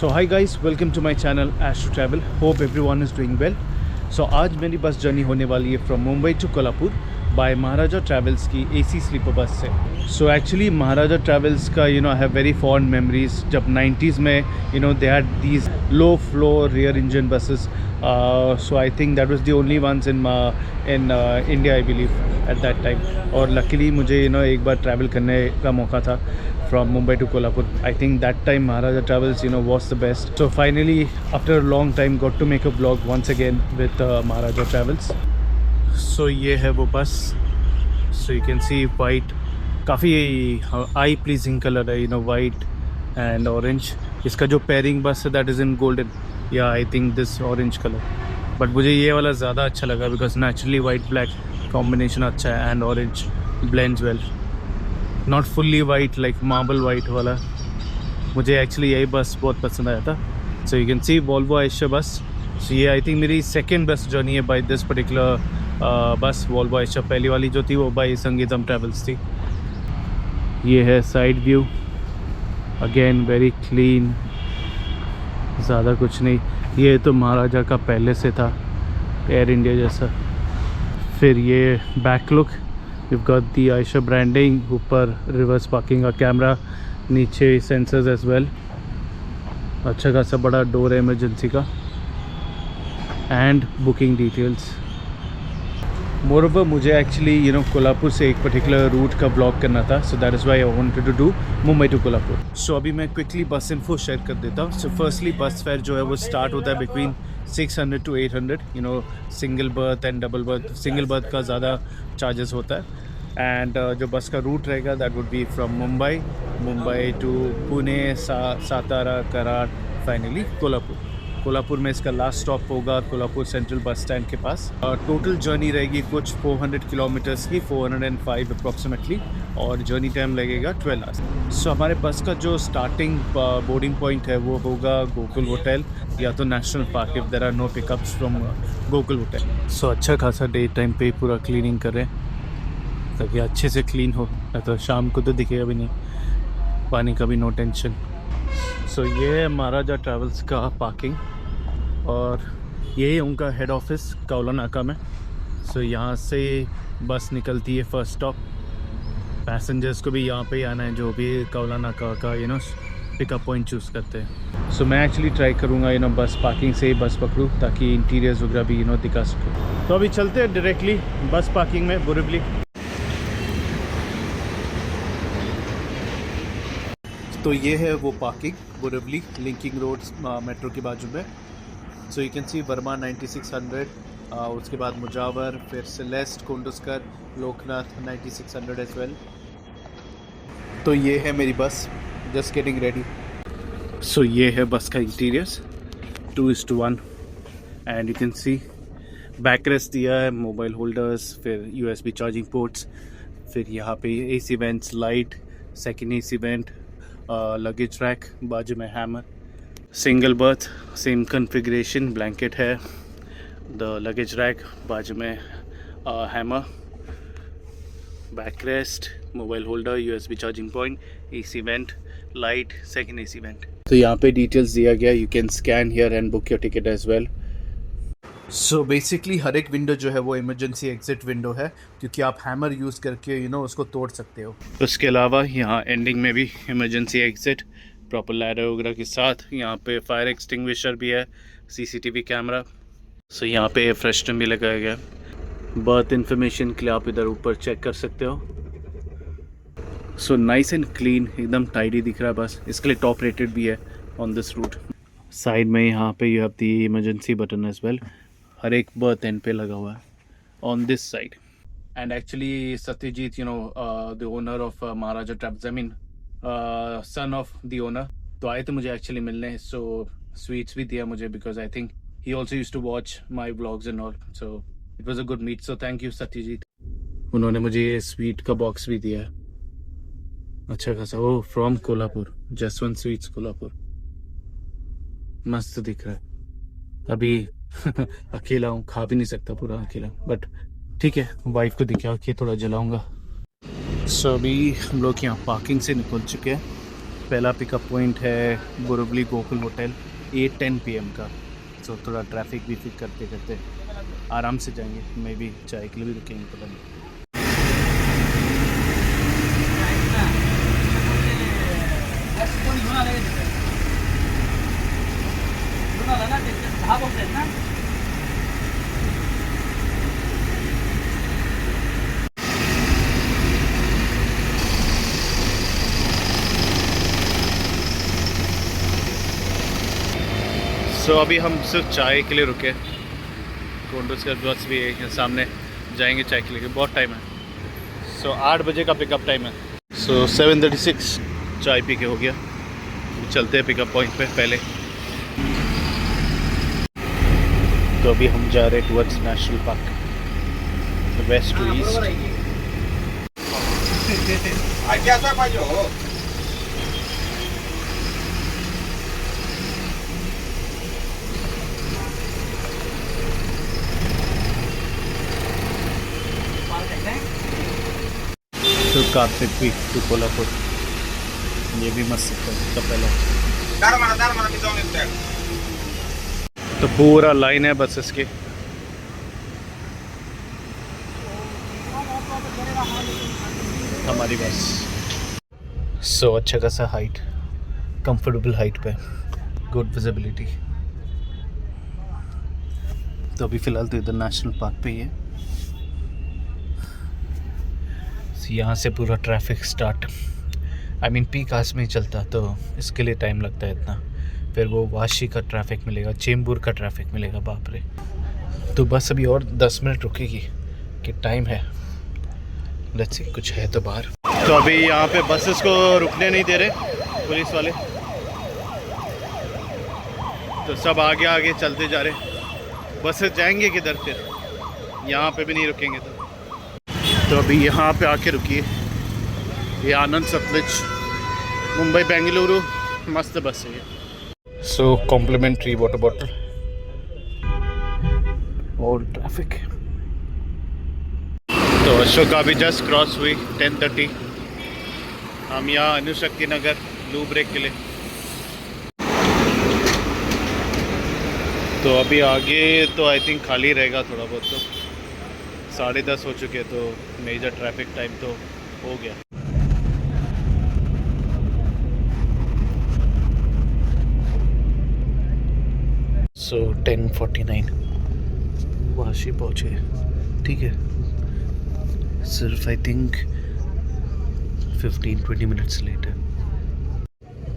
So hi guys, welcome to my channel Astro Travel. Hope everyone is doing well. So आज मेरी bus journey होने वाली है from Mumbai to Kolhapur by Maharaja Travels की AC sleeper bus से. So actually Maharaja Travels का I have very fond memories. जब 90s में they had these low floor rear engine buses. So I think that was the only ones in India I believe at that time. और luckily मुझे एक बार travel करने का मौका था from Mumbai to Kolhapur. I think that time Maharaja Travels was the best. So finally after a long time got to make a vlog once again with Maharaja Travels. So ये है वो बस. So you can see white, काफ़ी eye pleasing color है white and orange. इसका जो pairing बस है that is in golden. Yeah, I think this orange color. But मुझे ये वाला ज़्यादा अच्छा लगा because naturally white black combination अच्छा है and orange blends well. Not fully white like marble white वाला. मुझे एक्चुअली यही बस बहुत पसंद आया था. So you can see Volvo Ayesha बस. सो ये आई थिंक मेरी सेकेंड बस जर्नी है बाय दिस पर्टिकुलर बस वॉल्वो आयशा. पहली वाली जो थी वो बाय संगीतम ट्रैवल्स थी. ये है side view. Again very clean, ज़्यादा कुछ नहीं. ये तो महाराजा का पहले से था एयर इंडिया जैसा. फिर ये back look. You've got the Aisha branding, ऊपर रिवर्स पार्किंग का कैमरा, नीचे सेंसर्स एज वेल. अच्छा खासा बड़ा डोर है इमरजेंसी का. And booking details. मोरओवर मुझे एक्चुअली कोल्हापुर से एक पर्टिकुलर रूट का ब्लॉग करना था. So that is why I wanted to do Mumbai to Kolhapur. So अभी मैं क्विकली बस इन्फो शेयर कर देता हूँ. सो फर्स्टली बस फेयर जो है वो स्टार्ट होता है between 600 to 800. Single birth and double birth. Single birth का ज़्यादा चार्जेस होता है. एंड जो बस का रूट रहेगा that would be from Mumbai to Pune, Satara, Karad, finally Kolhapur. Kolhapur में इसका लास्ट स्टॉप होगा कोल्हापुर सेंट्रल बस स्टैंड के पास. टोटल जर्नी रहेगी कुछ 400 किलोमीटर्स की, 405 अप्रॉक्सीमेटली. और जर्नी टाइम लगेगा 12 आवर्स. सो हमारे बस का जो स्टार्टिंग बोर्डिंग पॉइंट है वो होगा गोकुल होटल या तो national park if there are no pickups from Gokul hotel. So अच्छा खासा डे टाइम पे पूरा क्लीनिंग कर रहे हैं ताकि अच्छे से क्लीन हो. तो शाम को तो दिखेगा भी नहीं. पानी का भी नो टेंशन. सो ये है महाराजा ट्रैवल्स का पार्किंग और ये है उनका हेड ऑफिस कौला नाका में. सो यहाँ से बस निकलती है फर्स्ट स्टॉप. पैसेंजर्स को भी यहाँ पे ही आना है जो भी कौला नाका का पिकअप पॉइंट चूज़ करते हैं. सो मैं एक्चुअली ट्राई करूँगा बस पार्किंग से ही बस पकड़ूँ ताकि इंटीरियर्स वगैरह भी दिखा सकूँ. तो अभी चलते हैं डायरेक्टली बस पार्किंग में बोरिवली. तो ये है वो parking Borivali linking road metro के बाजू में. So you can see Verma 9600, उसके बाद मुजावर, फिर सेलेस्ट, कोंडस्कर, लोकनाथ 9600 एज वेल. तो ये है मेरी बस जस्ट गेटिंग रेडी. सो ये है बस का interiors 2:1 and you can see back rest दिया है, मोबाइल होल्डर्स, फिर USB चार्जिंग पोर्ट्स, फिर यहाँ पे AC vents, light, second AC went, luggage rack, बाजू में hammer. Single birth same configuration, blanket है. द लगेज रैक, बाजू में hammer, back rest, mobile holder, USB charging point, AC went, light, second AC went. तो यहाँ पे details दिया गया. You can scan here and book your ticket as well. So basically हर एक विंडो जो है वो इमरजेंसी एग्जिट विंडो है क्योंकि आप हैमर यूज़ करके उसको तोड़ सकते हो. उसके अलावा यहाँ एंडिंग में भी इमरजेंसी एग्जिट प्रॉपर लैडर वगैरह के साथ. यहाँ पे फायर एक्सटिंग्विशर भी है, CCTV कैमरा. सो यहाँ पे फ्रेशनर भी लगाया गया. बर्थ इन्फॉर्मेशन के लिए आप इधर ऊपर चेक कर सकते हो. सो नाइस एंड क्लीन, एकदम टाइडी दिख रहा है बस. इसके लिए टॉप रेटेड भी है ऑन दिस रूट. साइड में यहाँ पे you have the emergency button as well. हर एक बर्थ एंड पे लगा हुआ है on this side. And actually Satyajit the owner of Maharaja travels, I mean son of the owner, तो आए थे मुझे एक्चुअली मिलने. सो स्वीट्स भी दिया मुझे because I think he also used to watch my vlogs and all. So it was a good meet. So thank you Satyajit. उन्होंने मुझे ये स्वीट का बॉक्स भी दिया है अच्छा खासा. ओ फ्रॉम कोल्हापुर, जसवंत स्वीट्स कोल्हापुर. मस्त दिख रहा है. अभी अकेला हूँ, खा भी नहीं सकता पूरा अकेला, बट ठीक है वाइफ को दिखा के थोड़ा जलाऊंगा. सो अभी हम लोग यहाँ पार्किंग से निकल चुके हैं पहला पिकअप पॉइंट है बोरिवली गोकुल होटल 8:10 PM का। तो थोड़ा ट्रैफिक भी फिक करते करते आराम से जाएंगे। मैं भी चाय के लिए भी रुकेंगे पता नहीं। सो अभी हम सिर्फ चाय के लिए रुके। कोंडोज का बस भी है सामने, जाएंगे चाय के लिए, बहुत टाइम है। सो 8 बजे का पिकअप टाइम है। सो 7:36 चाय पी के हो गया। चलते हैं पिकअप पॉइंट पे पहले। तो अभी हम जा रहे हैं towards national park, west to east. तो कार्तिक पीक टू कोल्हापुर, ये भी मस्त है पहला। तो पूरा लाइन है बसेस के। हमारी बस सो अच्छा खासा हाइट, कंफर्टेबल हाइट पे, गुड विजिबिलिटी। तो अभी फ़िलहाल तो इधर नेशनल पार्क पे ही है। यहाँ से पूरा traffic start, I mean peak hours में ही चलता, तो इसके लिए टाइम लगता है इतना। फिर वो वाशी का ट्रैफिक मिलेगा, चेंबूर का ट्रैफिक मिलेगा, बाप रे। तो बस अभी और 10 मिनट रुकेगी कि टाइम है। लेट्स सी कुछ है तो बाहर। तो अभी यहाँ पे बसेस को रुकने नहीं दे रहे पुलिस वाले, तो सब आगे आगे चलते जा रहे। बसेस जाएंगे किधर फिर, यहाँ पे भी नहीं रुकेंगे। तो अभी यहाँ पे आके रुकिए। ये आनंद सतलज मुंबई बेंगलुरु मस्त बस है ये। सो कॉम्प्लीमेंट्री वाटर बॉटल और ट्रैफिक। तो अशोका अभी जस्ट क्रॉस हुई 10:30। हम यहाँ अनुशक्ति नगर लू ब्रेक के लिए। तो अभी आगे तो आई थिंक खाली रहेगा थोड़ा बहुत। तो 10:30 हो चुके, तो मेजर ट्रैफिक टाइम तो हो गया। सो 10:49 वाशी पहुँचे, ठीक है। सिर्फ आई थिंक 15-20 मिनट्स लेट है।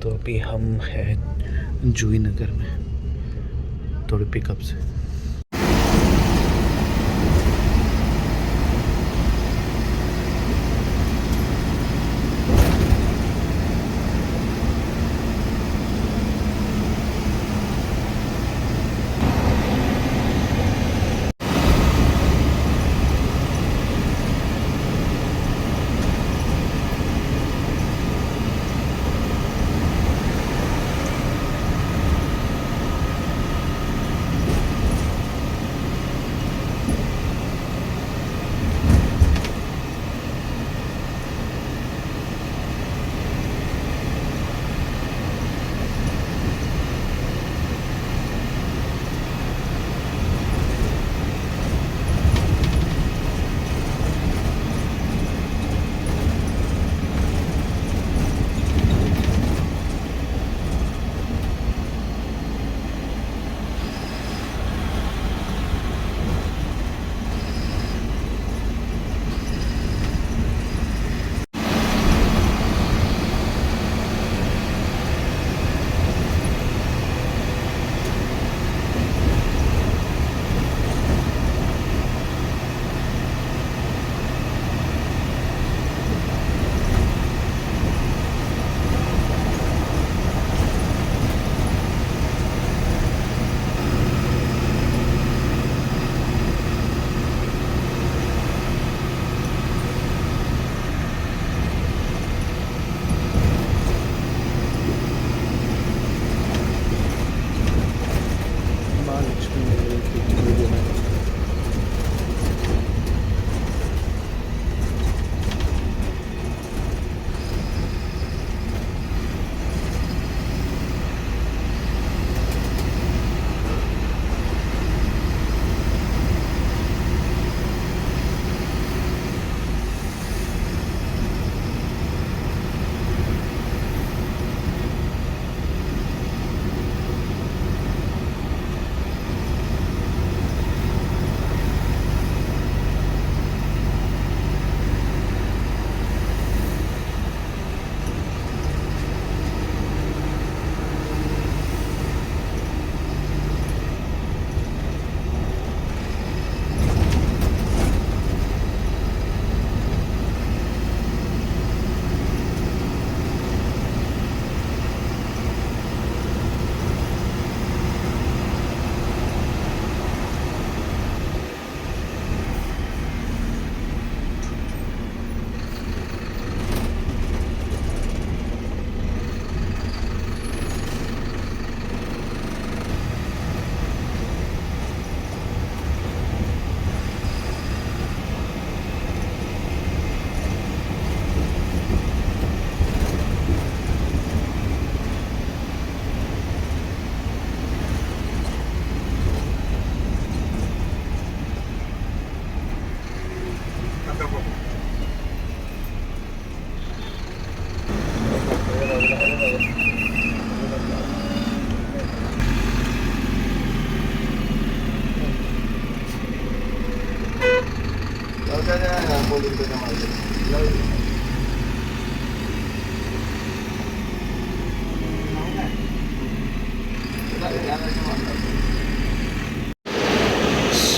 तो अभी हम हैं जूही नगर में थोड़े पिकअप से।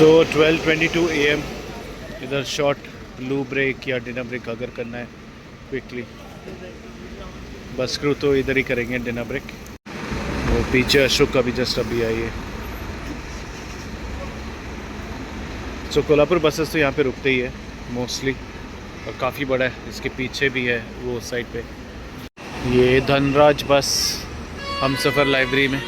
सो 12:22 AM, इधर शॉर्ट लू ब्रेक या डिनर ब्रेक अगर करना है क्विकली, बस क्रू तो इधर ही करेंगे डिनर ब्रेक। वो पीछे अशोक का भी जस्ट अभी आई है। सो कोल्हापुर बसेस तो यहाँ पे रुकते ही है मोस्टली, और काफ़ी बड़ा है, इसके पीछे भी है वो साइड पे। ये धनराज बस हम सफ़र लाइब्रेरी में।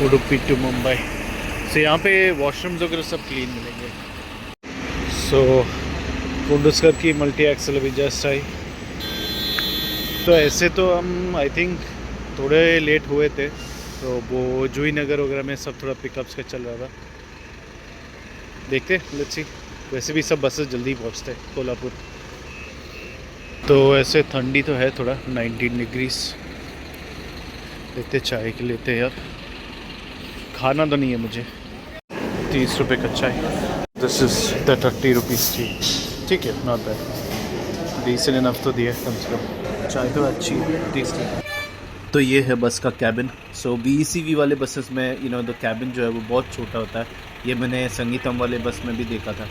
उडुपी टू मुंबई से यहाँ पे वॉशरूम्स वगैरह सब क्लीन मिलेंगे। सो कुंडुस्कर की मल्टी एक्सल अभी जस्ट आई। तो ऐसे तो हम आई थिंक थोड़े लेट हुए थे, तो वो जूही नगर वगैरह में सब थोड़ा पिकअप्स का चल रहा था। देखते लेट्स सी, वैसे भी सब बसेस जल्दी पहुँचते हैं कोल्हापुर। तो ऐसे ठंडी तो है थोड़ा, 19 डिग्रीज। लेते चाय के लेते यार, खाना तो नहीं है मुझे। 30 रुपये का चाय, this is the 30 rupees T. ठीक है, नॉट बैड, डिसेंट इनफ तो दिया कम से कम। चाय तो अच्छी है, टेस्टी। तो ये है बस का कैबिन। सो BECV वाले बसेस में द कैबिन जो है वो बहुत छोटा होता है। ये मैंने संगीतम वाले बस में भी देखा था।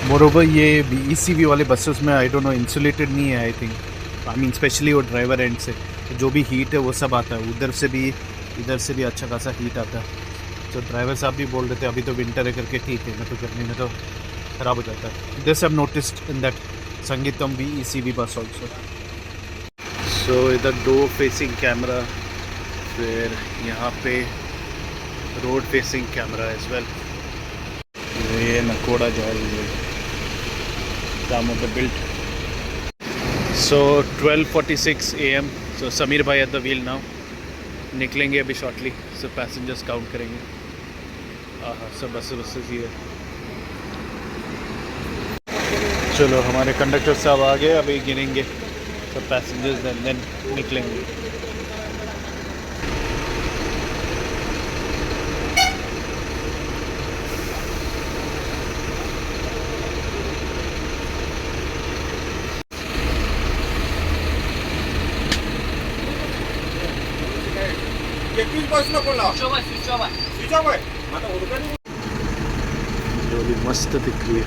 मोरोवर ये BECV वाले बसेस में आई डोंट नो इंसुलेटेड नहीं है I think, I mean specially वो ड्राइवर एंड से जो भी हीट है वो सब आता है, उधर से भी इधर से भी अच्छा खासा हीट आता है। तो ड्राइवर साहब भी बोल रहे थे अभी तो विंटर है करके, ठीक है, मैं तो गर्मी में तो ख़राब हो जाता है। This I have noticed in that Sangitam BECV bus also. So इधर डोर फेसिंग कैमरा, फिर यहाँ पे road facing camera as well. ये नकोड़ा जा रही है, काम of the built. So 12:46 AM, so Sameer भाई एट द व्हील नाउ, निकलेंगे अभी शॉर्टली। सो पैसेंजर्स काउंट करेंगे। हाँ, सब बसेस ही है। चलो हमारे कंडक्टर साहब आ गए, अभी गिनेंगे सब पैसेंजर्स, देन निकलेंगे। मस्त दिख रही है,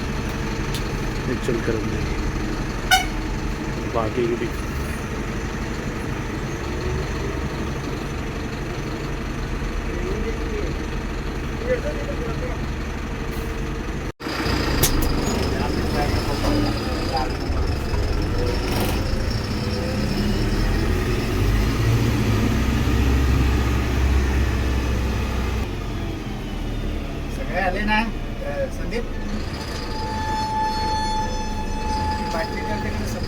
चल कर बाकी भी। सगळे आले ना संदीप, बाटली करते सब।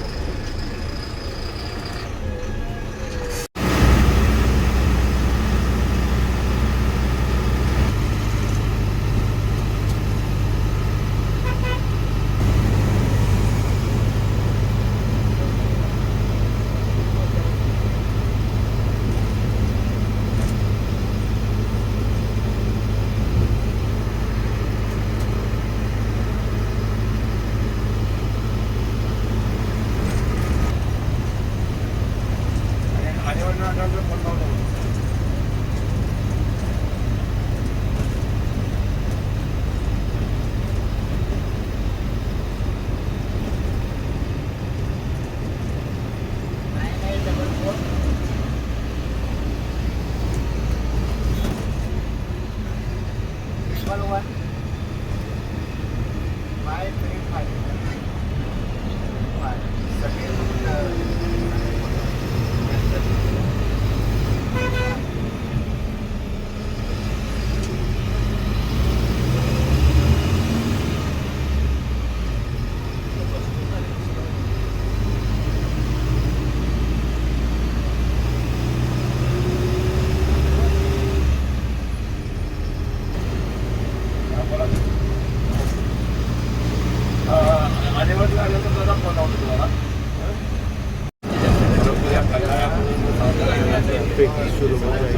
शुरू हो जाएगी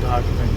घाट में।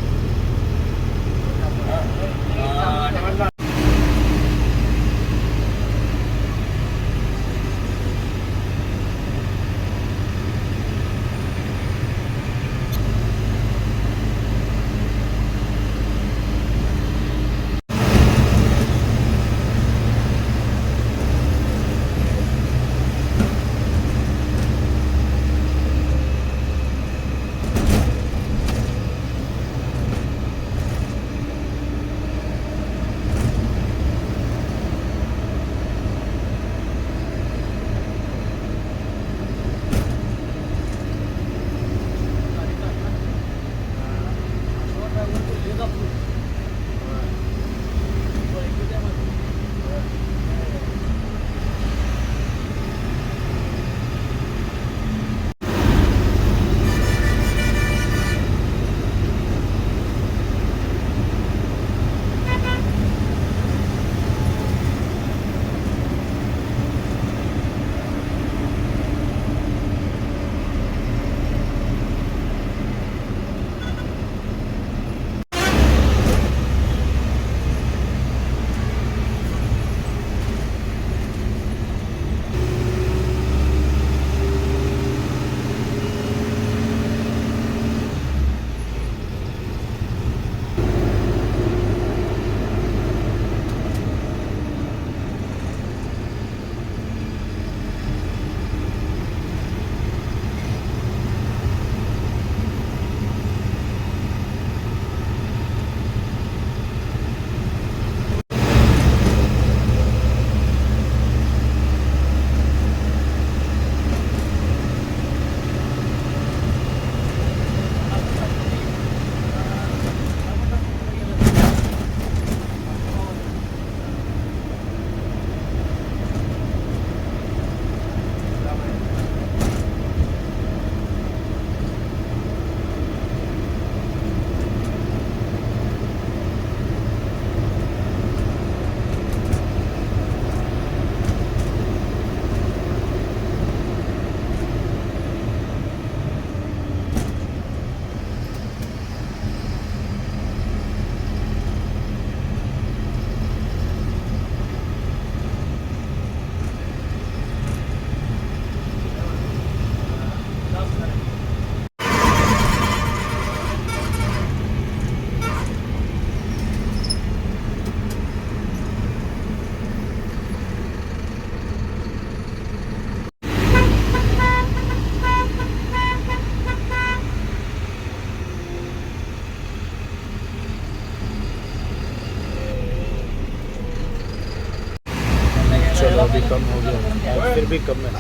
चलो अभी कम हो गया, आज फिर भी कम है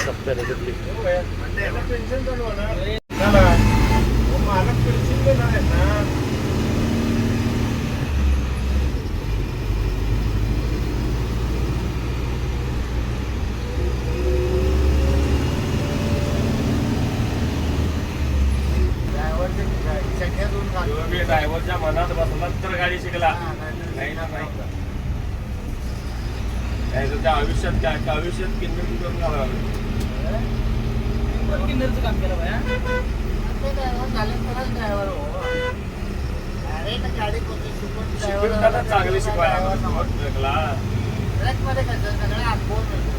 कंपेरेटिवली। ड्रायव्हरच्या मनात बसला तर गाडी शिकला, नाही ना नाही काय तुझ्या आयुष्यात काय आयुष्यात किन्नर करून घालावं किन्नरचं काम केलं बाया. शिकवताना चांगली शिकवायला ट्रकमध्ये कसं सगळं अनुभव मिळतो.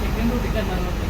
सेकंड रोटी करणार नव्हतं.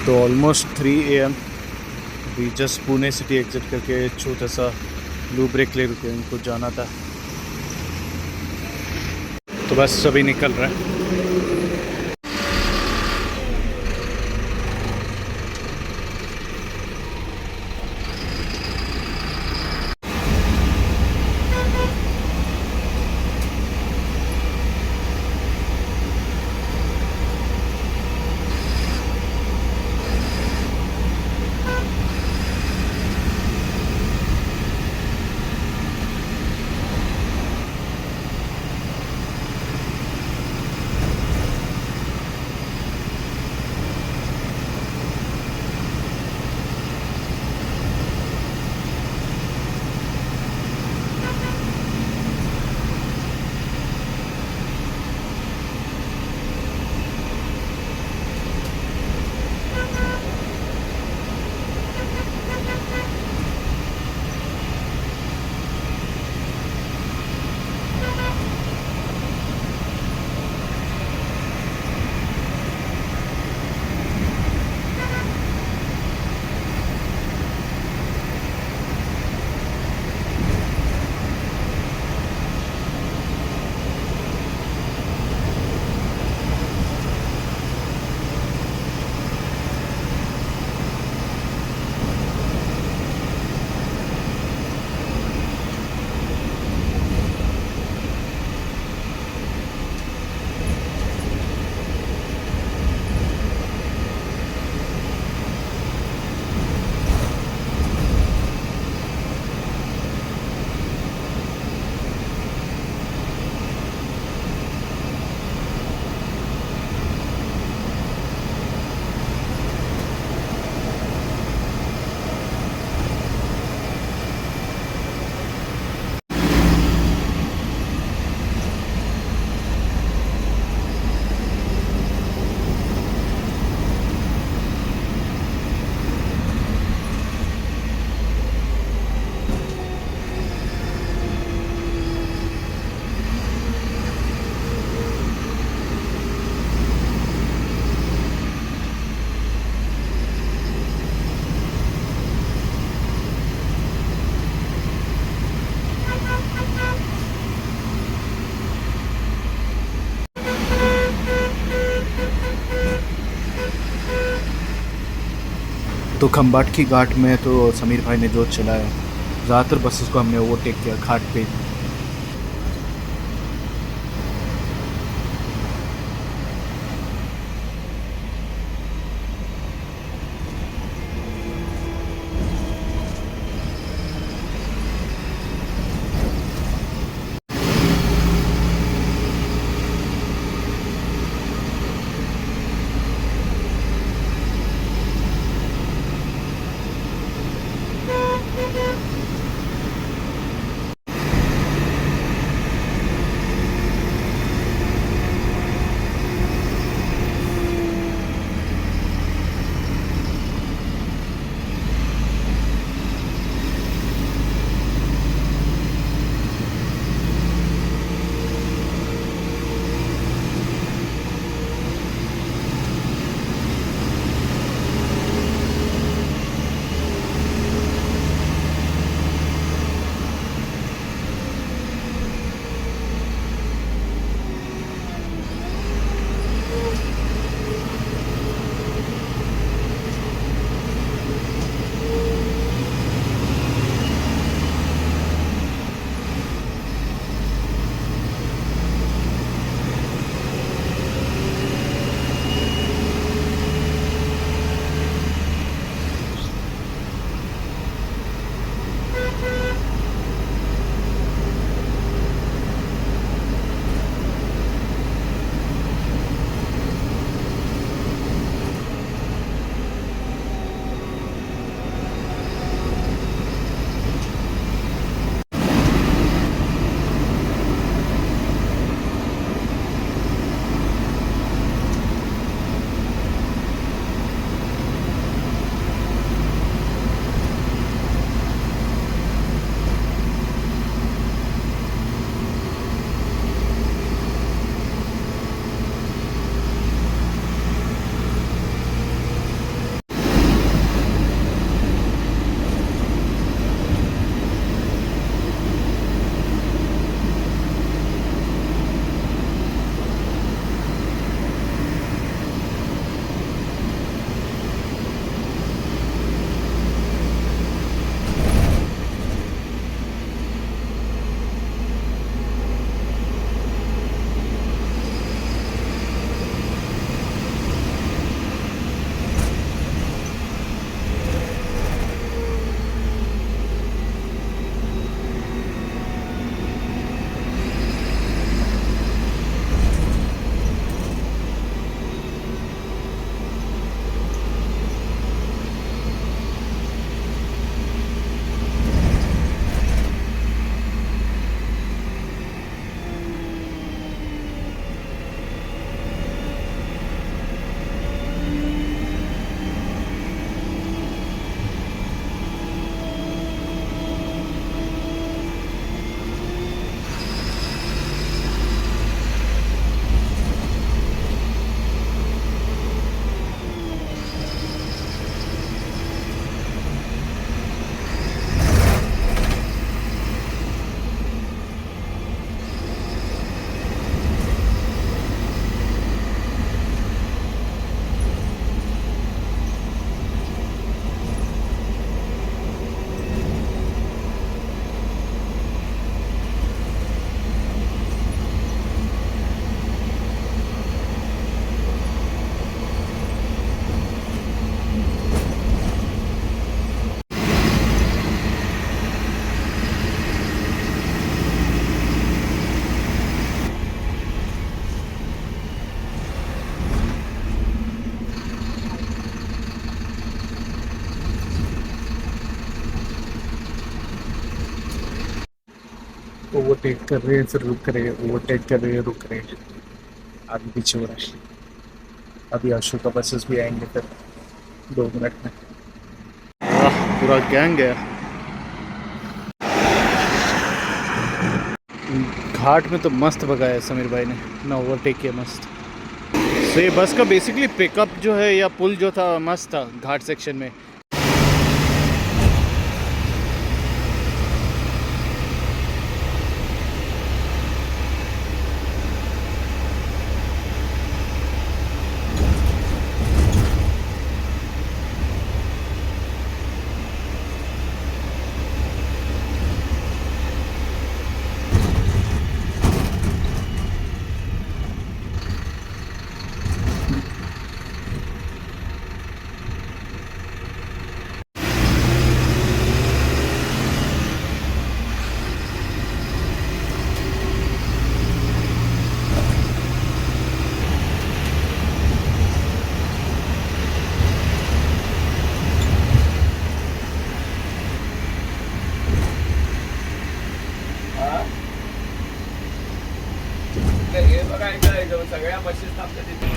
तो ऑलमोस्ट 3 AM, अभी जस्ट पुणे सिटी एग्जिट करके छोटा सा ब्लू ब्रेक ले रुके, उनको जाना था तो बस सभी निकल रहे हैं। तो खम्बाट की घाट में तो समीर भाई ने जो चलाया, ज़्यादातर बसेस को हमने ओवरटेक किया घाट पे। ओवरटेक कर रहे हैं फिर रुक रहे हैं, ओवरटेक कर रहे हैं रुक रहे हैं, आगे पीछे हो रहा है। अभी अशोका बसेस भी आएंगे फिर 2 मिनट में। पूरा गैंग है। घाट में तो मस्त भगाया समीर भाई ने, ना ओवरटेक किया, मस्त। तो ये बस का बेसिकली पिकअप जो है या पुल जो था मस्त था घाट सेक्शन में। हे बघा इथं सगळ्या बसेस थांबतात तिथे.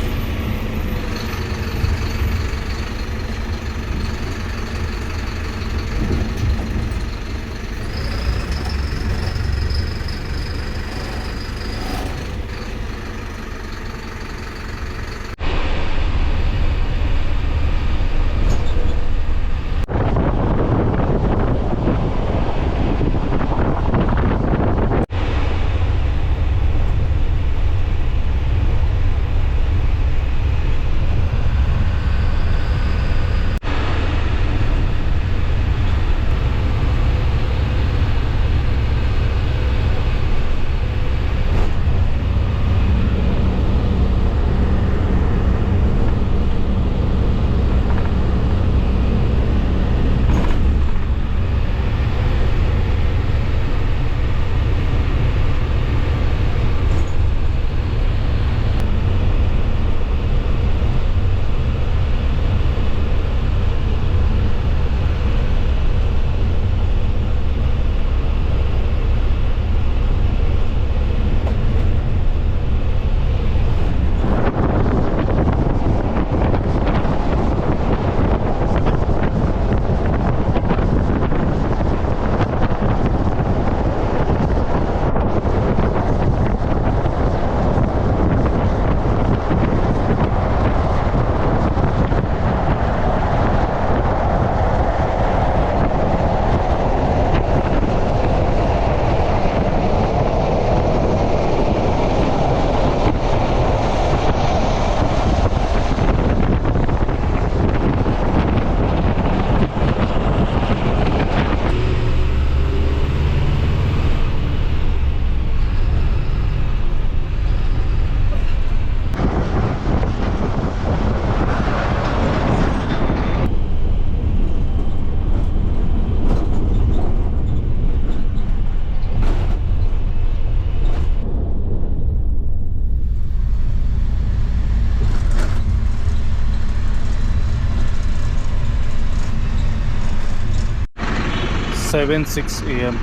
सेवन 6 AM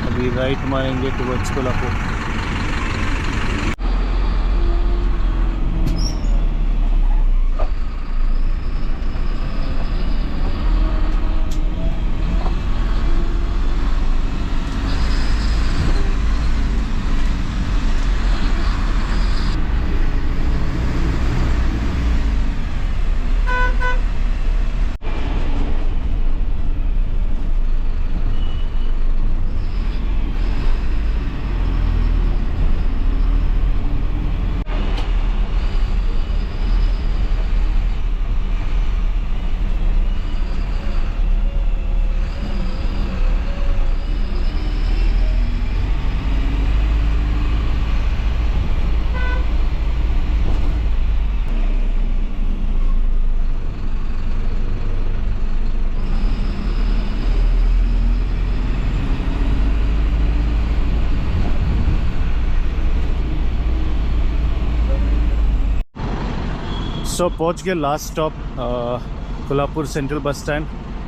अभी राइट मारेंगे टुवर्ड्स कोल्हापुर। सो पहुंच गए last stop Kolhapur central bus stand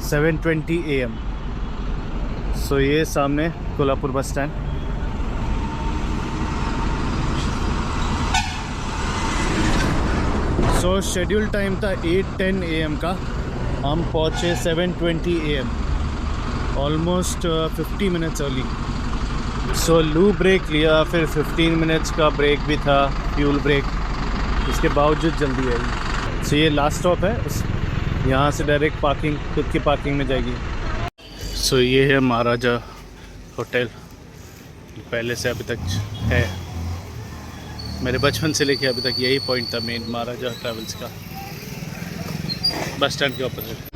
7:20 AM। सो ये सामने Kolhapur bus stand so schedule time था 8:10 AM का, हम पहुँचे 7:20 AM, ऑलमोस्ट 50 मिनट्स अर्ली। सो लू ब्रेक लिया, फिर 15 मिनट्स का ब्रेक भी था, फ्यूल ब्रेक, इसके बावजूद जल्दी आई। सो ये लास्ट स्टॉप है, यहाँ से डायरेक्ट पार्किंग, खुद की पार्किंग में जाएगी। सो ये है महाराजा होटल, पहले से अभी तक है, मेरे बचपन से लेके अभी तक यही पॉइंट था मेन महाराजा ट्रैवल्स का, बस स्टैंड के ऑपोजिट।